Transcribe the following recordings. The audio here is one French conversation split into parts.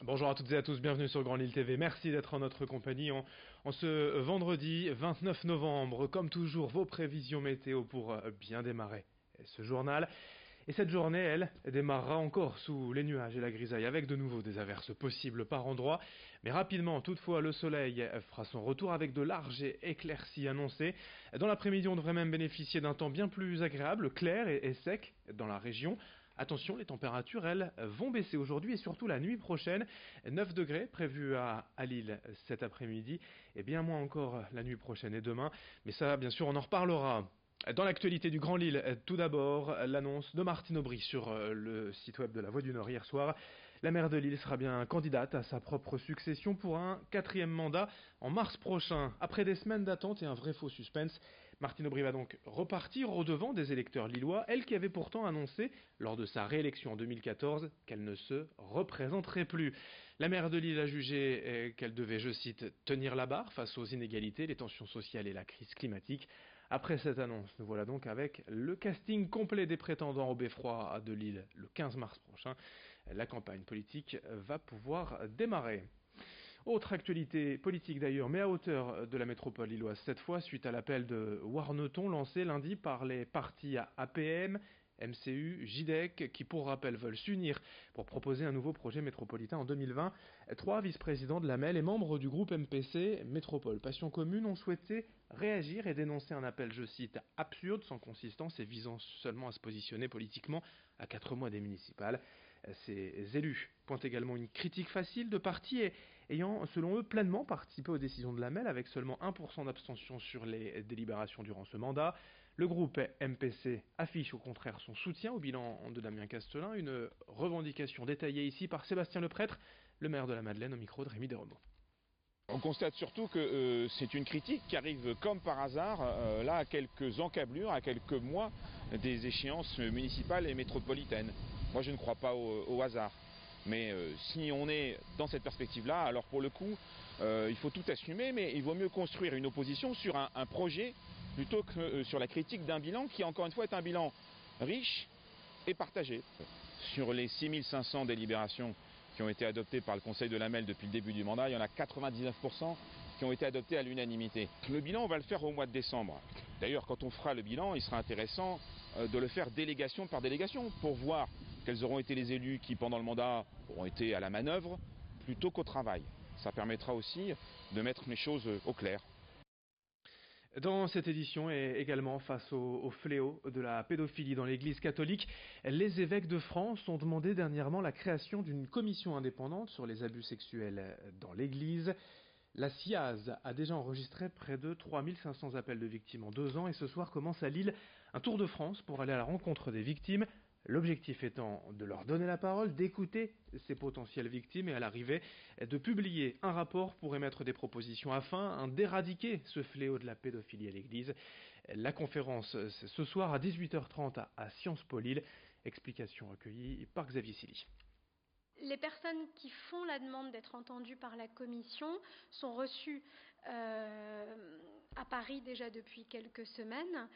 Bonjour à toutes et à tous, bienvenue sur Grand Lille TV. Merci d'être en notre compagnie en ce vendredi 29 novembre. Comme toujours, vos prévisions météo pour bien démarrer ce journal. Et cette journée, elle, démarrera encore sous les nuages et la grisaille avec de nouveau des averses possibles par endroits. Mais rapidement, toutefois, le soleil fera son retour avec de larges éclaircies annoncées. Dans l'après-midi, on devrait même bénéficier d'un temps bien plus agréable, clair et sec dans la région. Attention, les températures, elles, vont baisser aujourd'hui et surtout la nuit prochaine. 9 degrés prévus à Lille cet après-midi et bien moins encore la nuit prochaine et demain. Mais ça, bien sûr, on en reparlera. Dans l'actualité du Grand Lille, tout d'abord, l'annonce de Martine Aubry sur le site web de la Voix du Nord hier soir. La maire de Lille sera bien candidate à sa propre succession pour un 4e mandat en mars prochain. Après des semaines d'attente et un vrai faux suspense, Martine Aubry va donc repartir au devant des électeurs lillois, elle qui avait pourtant annoncé, lors de sa réélection en 2014, qu'elle ne se représenterait plus. La maire de Lille a jugé qu'elle devait, je cite, tenir la barre face aux inégalités, les tensions sociales et la crise climatique. Après cette annonce, nous voilà donc avec le casting complet des prétendants au Beffroi de Lille le 15 mars prochain. La campagne politique va pouvoir démarrer. Autre actualité politique d'ailleurs, mais à hauteur de la métropole lilloise cette fois, suite à l'appel de Warneton lancé lundi par les partis APM, MCU, JDEC, qui pour rappel veulent s'unir pour proposer un nouveau projet métropolitain en 2020. 3 vice-présidents de la MEL et membres du groupe MPC Métropole Passion Commune ont souhaité réagir et dénoncer un appel, je cite, absurde, sans consistance et visant seulement à se positionner politiquement à 4 mois des municipales. Ces élus pointent également une critique facile de partis ayant, selon eux, pleinement participé aux décisions de la MEL avec seulement 1% d'abstention sur les délibérations durant ce mandat. Le groupe MPC affiche au contraire son soutien au bilan de Damien Castelin, une revendication détaillée ici par Sébastien Leprêtre, le maire de la Madeleine, au micro de Rémi Desremeaux. On constate surtout que c'est une critique qui arrive comme par hasard, là à quelques encablures, à quelques mois des échéances municipales et métropolitaines. Moi je ne crois pas au hasard. Mais si on est dans cette perspective-là, alors pour le coup, il faut tout assumer, mais il vaut mieux construire une opposition sur un projet plutôt que sur la critique d'un bilan qui, encore une fois, est un bilan riche et partagé. Sur les 6500 délibérations qui ont été adoptées par le Conseil de la MEL depuis le début du mandat, il y en a 99% qui ont été adoptées à l'unanimité. Le bilan, on va le faire au mois de décembre. D'ailleurs, quand on fera le bilan, il sera intéressant de le faire délégation par délégation pour voir quels auront été les élus qui, pendant le mandat, auront été à la manœuvre plutôt qu'au travail. Ça permettra aussi de mettre les choses au clair. Dans cette édition et également face au fléau de la pédophilie dans l'Église catholique, les évêques de France ont demandé dernièrement la création d'une commission indépendante sur les abus sexuels dans l'Église. La CIAZ a déjà enregistré près de 3500 appels de victimes en 2 ans et ce soir commence à Lille un tour de France pour aller à la rencontre des victimes. L'objectif étant de leur donner la parole, d'écouter ces potentielles victimes et à l'arrivée de publier un rapport pour émettre des propositions afin d'éradiquer ce fléau de la pédophilie à l'Église. La conférence c'est ce soir à 18h30 à Sciences Po Lille. Explication recueillie par Xavier Silly. Les personnes qui font la demande d'être entendues par la commission sont reçues à Paris déjà depuis quelques semaines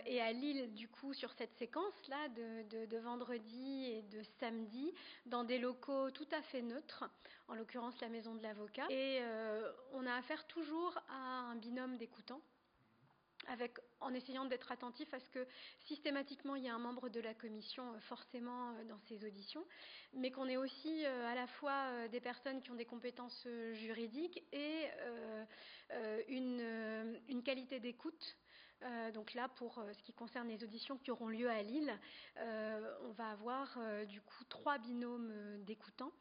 et à Lille du coup sur cette séquence-là de vendredi et de samedi dans des locaux tout à fait neutres, en l'occurrence la maison de l'avocat. Et on a affaire toujours à un binôme d'écoutants, en essayant d'être attentif à ce que systématiquement il y a un membre de la commission forcément dans ces auditions, mais qu'on ait aussi à la fois des personnes qui ont des compétences juridiques et une qualité d'écoute. Donc là, pour ce qui concerne les auditions qui auront lieu à Lille, on va avoir du coup 3 binômes d'écoutants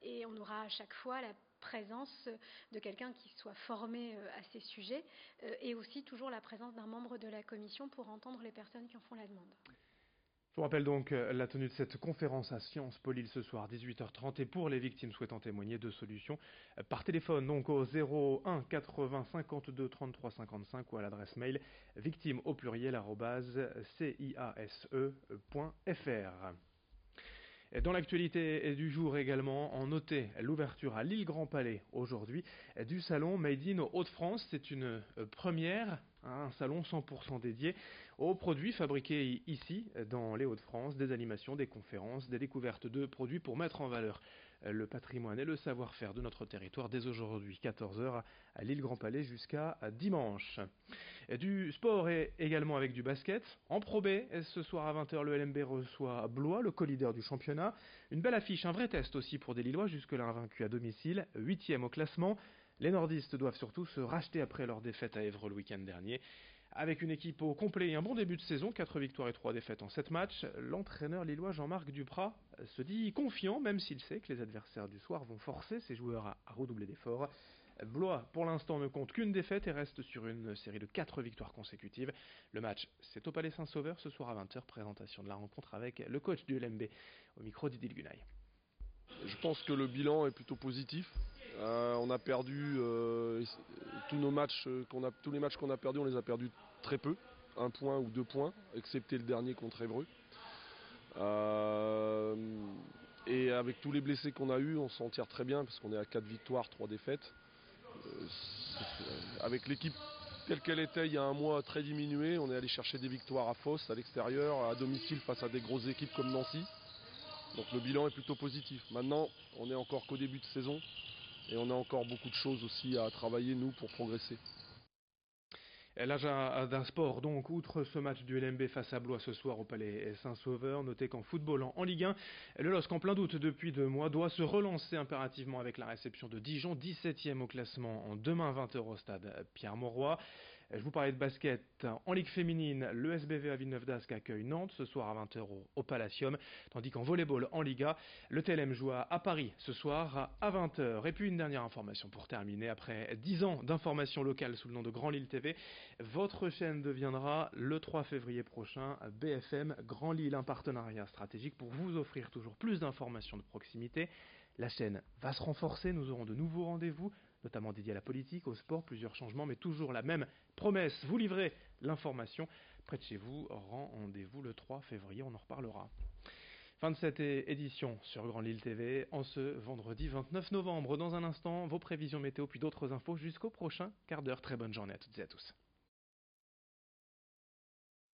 et on aura à chaque fois la présence de quelqu'un qui soit formé à ces sujets et aussi toujours la présence d'un membre de la commission pour entendre les personnes qui en font la demande. Je vous rappelle donc la tenue de cette conférence à Sciences Po Lille ce soir 18h30 et pour les victimes souhaitant témoigner, 2 solutions par téléphone donc au 01 80 52 33 55 ou à l'adresse mail victime au pluriel @ciase.fr. Dans l'actualité du jour également, on notait l'ouverture à Lille Grand Palais aujourd'hui du salon Made in Hauts-de-France. C'est une première un salon 100% dédié aux produits fabriqués ici, dans les Hauts-de-France, des animations, des conférences, des découvertes de produits pour mettre en valeur le patrimoine et le savoir-faire de notre territoire dès aujourd'hui, 14h à Lille Grand Palais jusqu'à dimanche. Et du sport et également avec du basket. En Pro B, ce soir à 20h, le LMB reçoit Blois, le co-leader du championnat. Une belle affiche, un vrai test aussi pour des Lillois, jusque-là invaincus à domicile, 8e au classement. Les nordistes doivent surtout se racheter après leur défaite à Évreux le week-end dernier. Avec une équipe au complet et un bon début de saison, 4 victoires et 3 défaites en 7 matchs, l'entraîneur lillois Jean-Marc Duprat se dit confiant, même s'il sait que les adversaires du soir vont forcer ses joueurs à redoubler d'efforts. Blois, pour l'instant, ne compte qu'une défaite et reste sur une série de 4 victoires consécutives. Le match, c'est au Palais Saint-Sauveur ce soir à 20h, présentation de la rencontre avec le coach du LMB, au micro d'Idil Gunaï. Je pense que le bilan est plutôt positif. On a perdu tous les matchs qu'on a perdus, on les a perdus très peu, 1 point ou 2 points, excepté le dernier contre Évreux. Et avec tous les blessés qu'on a eus, on s'en tire très bien parce qu'on est à 4 victoires, 3 défaites. Avec l'équipe telle qu'elle était il y a un mois très diminuée, on est allé chercher des victoires à Fos, à l'extérieur, à domicile face à des grosses équipes comme Nancy. Donc le bilan est plutôt positif. Maintenant, on n'est encore qu'au début de saison et on a encore beaucoup de choses aussi à travailler, nous, pour progresser. L'agenda d'un sport, donc, outre ce match du LMB face à Blois ce soir au Palais Saint-Sauveur, notez qu'en football en Ligue 1, le LOSC en plein doute depuis 2 mois doit se relancer impérativement avec la réception de Dijon, 17e au classement en demain 20h au stade Pierre-Mauroy. Je vous parlais de basket en Ligue féminine, le SBV à Villeneuve-d'Ascq accueille Nantes ce soir à 20h au Palacium, tandis qu'en volleyball en Liga, le TLM joue à Paris ce soir à 20h. Et puis une dernière information pour terminer, après 10 ans d'informations locales sous le nom de Grand Lille TV, votre chaîne deviendra le 3 février prochain BFM Grand Lille, un partenariat stratégique pour vous offrir toujours plus d'informations de proximité. La chaîne va se renforcer, nous aurons de nouveaux rendez-vous, notamment dédiés à la politique, au sport, plusieurs changements, mais toujours la même promesse, vous livrez l'information près de chez vous. Rendez-vous le 3 février, on en reparlera. Fin de cette édition sur Grand Lille TV en ce vendredi 29 novembre. Dans un instant, vos prévisions météo puis d'autres infos jusqu'au prochain quart d'heure. Très bonne journée à toutes et à tous.